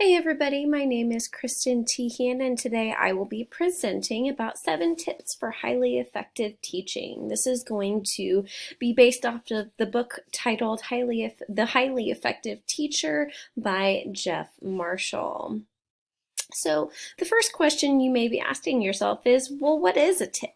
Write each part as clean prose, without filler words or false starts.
Hey everybody, my name is Kristen Teehan, and today I will be presenting about 7 tips for highly effective teaching. This is going to be based off of the book titled The Highly Effective Teacher by Jeff Marshall. So the first question you may be asking yourself is, well, what is a tip?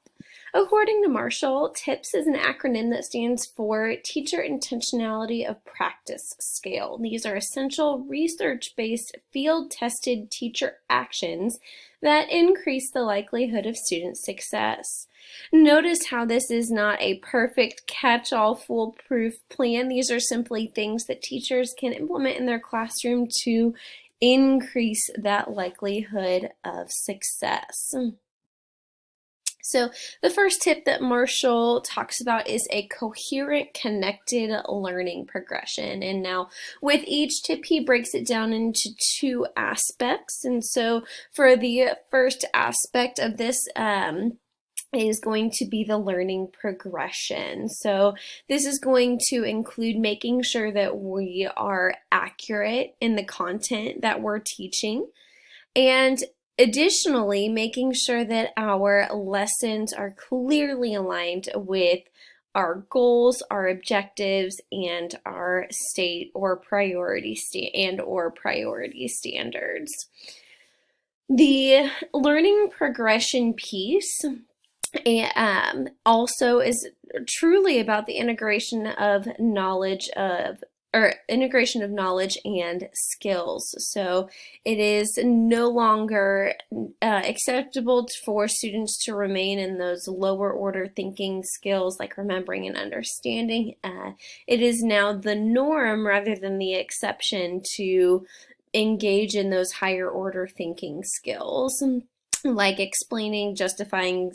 According to Marshall, TIPS is an acronym that stands for Teacher Intentionality of Practice Scale. These are essential research-based, field-tested teacher actions that increase the likelihood of student success. Notice how this is not a perfect catch-all foolproof plan. These are simply things that teachers can implement in their classroom to increase that likelihood of success. So the first tip that Marshall talks about is a coherent, connected learning progression. And now with each tip, he breaks it down into 2 aspects. And so for the first aspect of this, is going to be the learning progression. So this is going to include making sure that we are accurate in the content that we're teaching, and additionally, making sure that our lessons are clearly aligned with our goals, our objectives, and our state or priority standards. The learning progression piece also is truly about the integration of knowledge and skills. So it is no longer acceptable for students to remain in those lower order thinking skills like remembering and understanding. It is now the norm rather than the exception to engage in those higher order thinking skills, like explaining, justifying,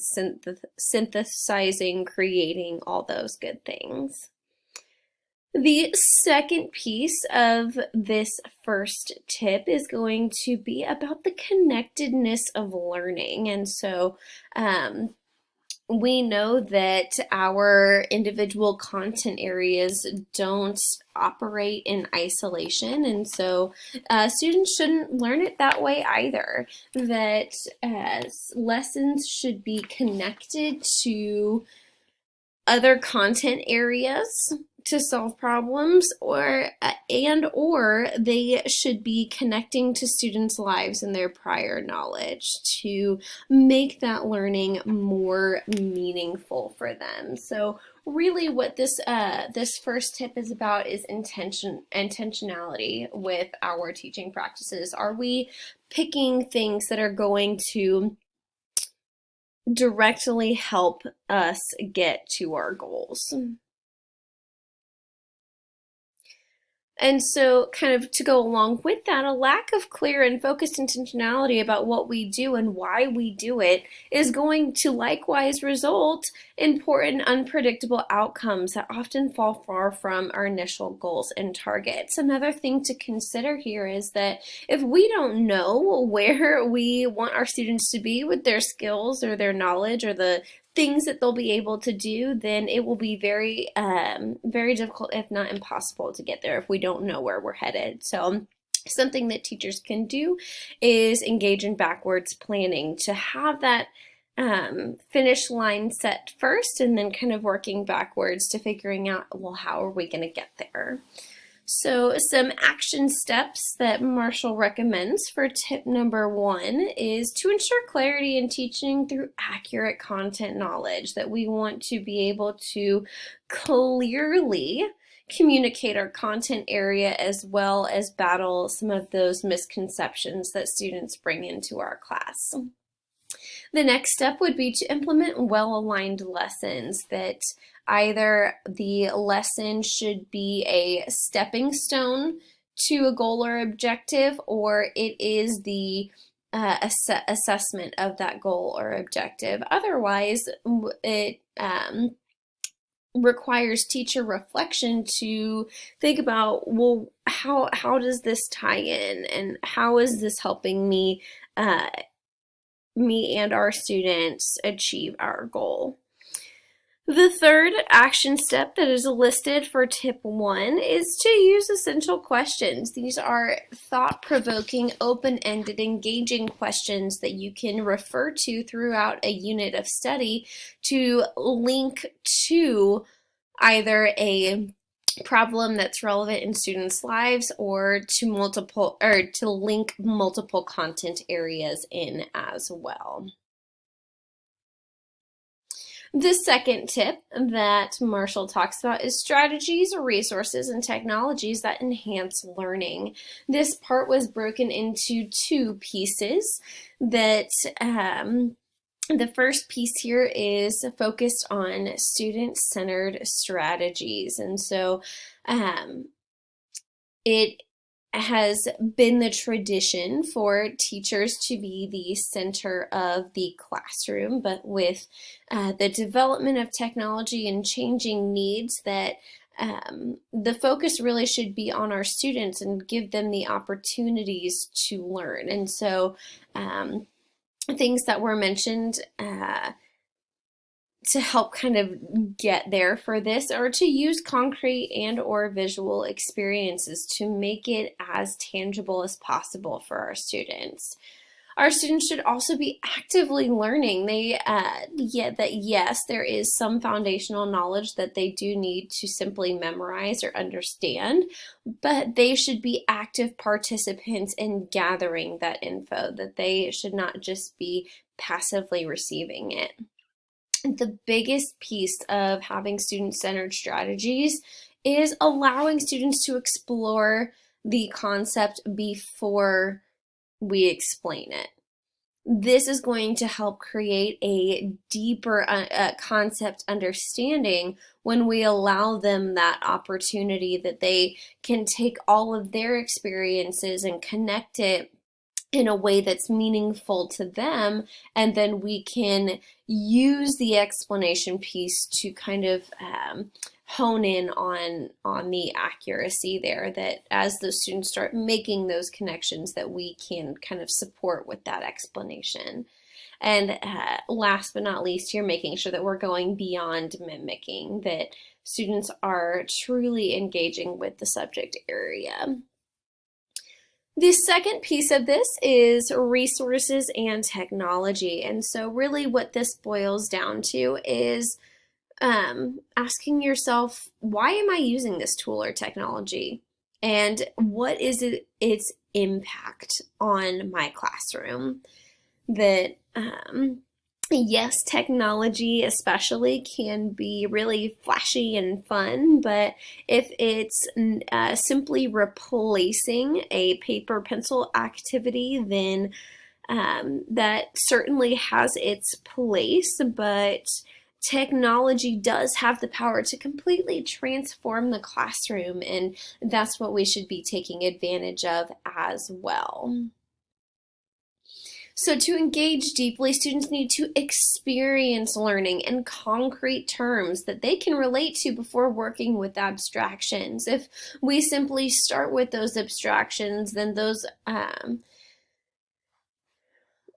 synthesizing, creating, all those good things. The second piece of this first tip is going to be about the connectedness of learning. And so we know that our individual content areas don't operate in isolation, and so students shouldn't learn it that way either. That lessons should be connected to other content areas to solve problems, or they should be connecting to students' lives and their prior knowledge to make that learning more meaningful for them. So really what this first tip is about is intentionality with our teaching practices. Are we picking things that are going to directly help us get to our goals? And so kind of to go along with that, a lack of clear and focused intentionality about what we do and why we do it is going to likewise result in poor and unpredictable outcomes that often fall far from our initial goals and targets. Another thing to consider here is that if we don't know where we want our students to be with their skills or their knowledge or the things that they'll be able to do, then it will be very difficult, if not impossible, to get there if we don't know where we're headed. So something that teachers can do is engage in backwards planning to have that finish line set first, and then kind of working backwards to figuring out, well, how are we going to get there? So some action steps that Marshall recommends for tip number 1 is to ensure clarity in teaching through accurate content knowledge, that we want to be able to clearly communicate our content area as well as battle some of those misconceptions that students bring into our class. The next step would be to implement well-aligned lessons, that either the lesson should be a stepping stone to a goal or objective, or it is the assessment of that goal or objective. Otherwise, it requires teacher reflection to think about, well, how does this tie in, and how is this helping me and our students achieve our goal? The third action step that is listed for tip 1 is to use essential questions. These are thought-provoking, open-ended, engaging questions that you can refer to throughout a unit of study to link to either a problem that's relevant in students' lives or to link multiple content areas in as well. The second tip that Marshall talks about is strategies, resources, and technologies that enhance learning. This part was broken into 2 pieces that the first piece here is focused on student-centered strategies. And so it has been the tradition for teachers to be the center of the classroom, but with the development of technology and changing needs, that the focus really should be on our students and give them the opportunities to learn. And so things that were mentioned to help kind of get there for this, or to use concrete and or visual experiences to make it as tangible as possible for our students. Our students should also be actively learning. Yes, there is some foundational knowledge that they do need to simply memorize or understand, but they should be active participants in gathering that info, that they should not just be passively receiving it. The biggest piece of having student-centered strategies is allowing students to explore the concept before we explain it. This is going to help create a deeper concept understanding when we allow them that opportunity, that they can take all of their experiences and connect it in a way that's meaningful to them, and then we can use the explanation piece to kind of hone in on the accuracy there, that as the students start making those connections, that we can kind of support with that explanation. And last but not least here, making sure that we're going beyond mimicking, that students are truly engaging with the subject area. The second piece of this is resources and technology. And so really what this boils down to is asking yourself, why am I using this tool or technology? And what is its impact on my classroom? That yes, technology especially can be really flashy and fun, but if it's simply replacing a paper pencil activity, then that certainly has its place, but technology does have the power to completely transform the classroom, and that's what we should be taking advantage of as well. So to engage deeply, students need to experience learning in concrete terms that they can relate to before working with abstractions. If we simply start with those abstractions, then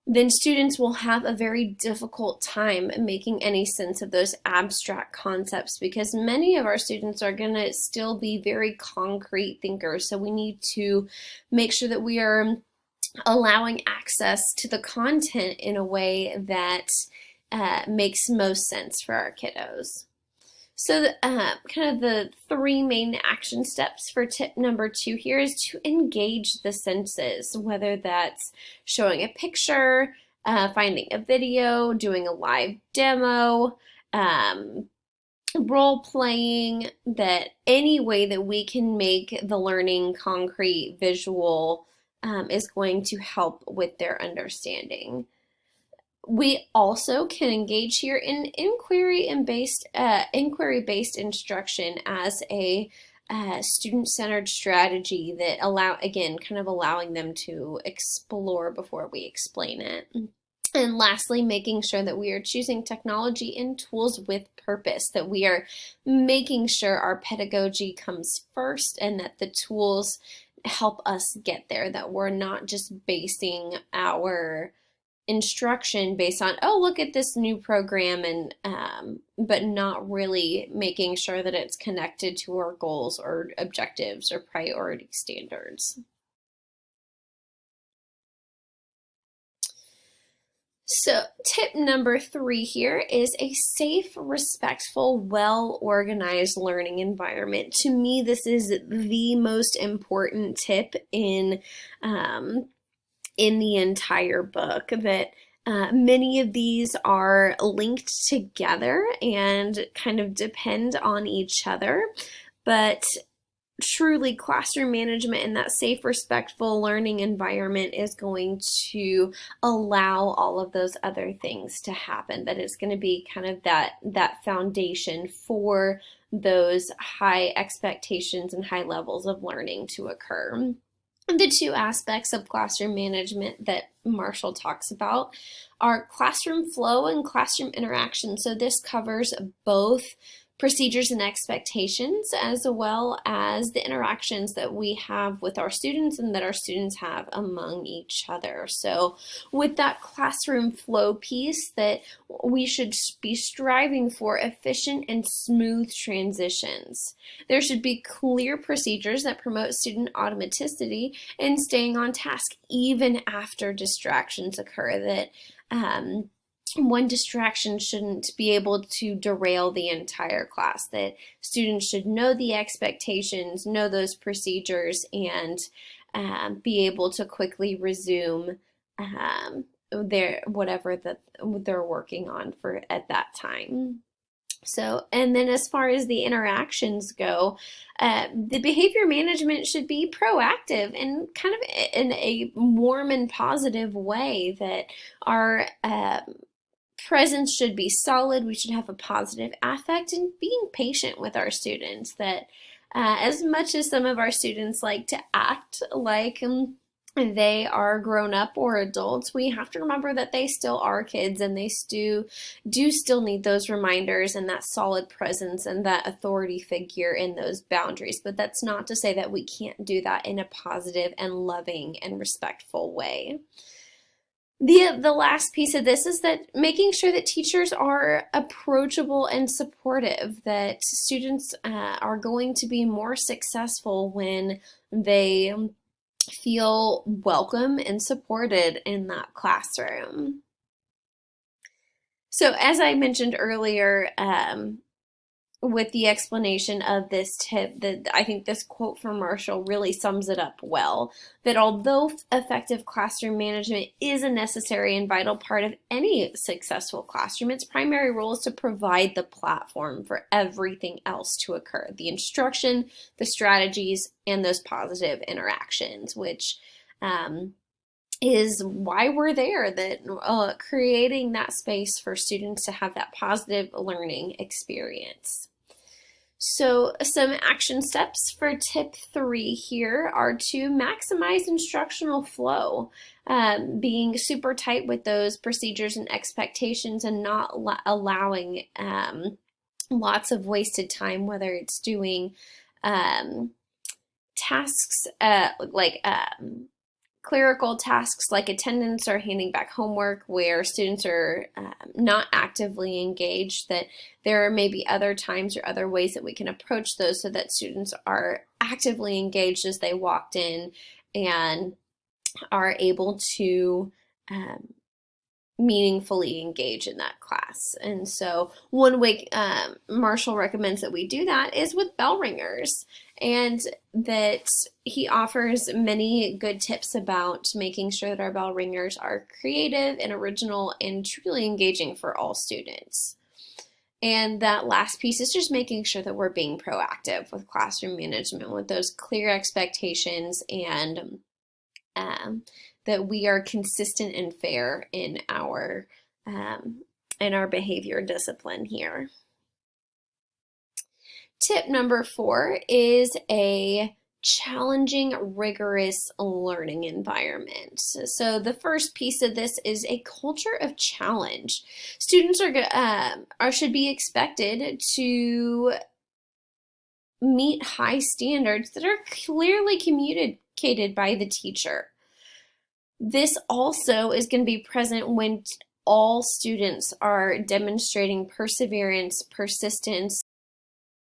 then students will have a very difficult time making any sense of those abstract concepts, because many of our students are going to still be very concrete thinkers. So we need to make sure that we are allowing access to the content in a way that makes most sense for our kiddos. So kind of the 3 main action steps for tip number 2 here is to engage the senses, whether that's showing a picture, finding a video, doing a live demo, role playing, that any way that we can make the learning concrete, visual, is going to help with their understanding. We also can engage here in inquiry-based instruction as a student-centered strategy that allowing them to explore before we explain it. And lastly, making sure that we are choosing technology and tools with purpose, that we are making sure our pedagogy comes first and that the tools help us get there, that we're not just basing our instruction based on, oh, look at this new program, and but not really making sure that it's connected to our goals or objectives or priority standards. So tip number 3 here is a safe, respectful, well-organized learning environment. To me, this is the most important tip in the entire book, that many of these are linked together and kind of depend on each other, but truly classroom management and that safe, respectful learning environment is going to allow all of those other things to happen. That is going to be kind of that foundation for those high expectations and high levels of learning to occur. The 2 aspects of classroom management that Marshall talks about are classroom flow and classroom interaction. So this covers both procedures and expectations, as well as the interactions that we have with our students and that our students have among each other. So with that classroom flow piece, that we should be striving for efficient and smooth transitions. There should be clear procedures that promote student automaticity and staying on task even after distractions occur, that one distraction shouldn't be able to derail the entire class, that students should know the expectations, know those procedures, and be able to quickly resume whatever that they're working on for at that time. So, and then as far as the interactions go, the behavior management should be proactive and kind of in a warm and positive way, that our presence should be solid. We should have a positive affect and being patient with our students, that as much as some of our students like to act like they are grown up or adults, we have to remember that they still are kids, and they do still need those reminders and that solid presence and that authority figure in those boundaries. But that's not to say that we can't do that in a positive and loving and respectful way. The last piece of this is that making sure that teachers are approachable and supportive, that students are going to be more successful when they feel welcome and supported in that classroom. So as I mentioned earlier, with the explanation of this tip, that I think this quote from Marshall really sums it up well, that although effective classroom management is a necessary and vital part of any successful classroom, its primary role is to provide the platform for everything else to occur: the instruction, the strategies, and those positive interactions, which is why we're there, that creating that space for students to have that positive learning experience. So some action steps for tip 3 here are to maximize instructional flow, being super tight with those procedures and expectations, and not allowing lots of wasted time, whether it's doing tasks like clerical tasks like attendance or handing back homework, where students are not actively engaged, that there may be other times or other ways that we can approach those so that students are actively engaged as they walked in and are able to meaningfully engage in that class. And so one way Marshall recommends that we do that is with bell ringers, and that he offers many good tips about making sure that our bell ringers are creative and original and truly engaging for all students. And that last piece is just making sure that we're being proactive with classroom management, with those clear expectations, and that we are consistent and fair in our behavior discipline here. Tip number 4 is a challenging, rigorous learning environment. So the first piece of this is a culture of challenge. Students should be expected to meet high standards that are clearly communicated by the teacher. This also is going to be present when all students are demonstrating perseverance, persistence,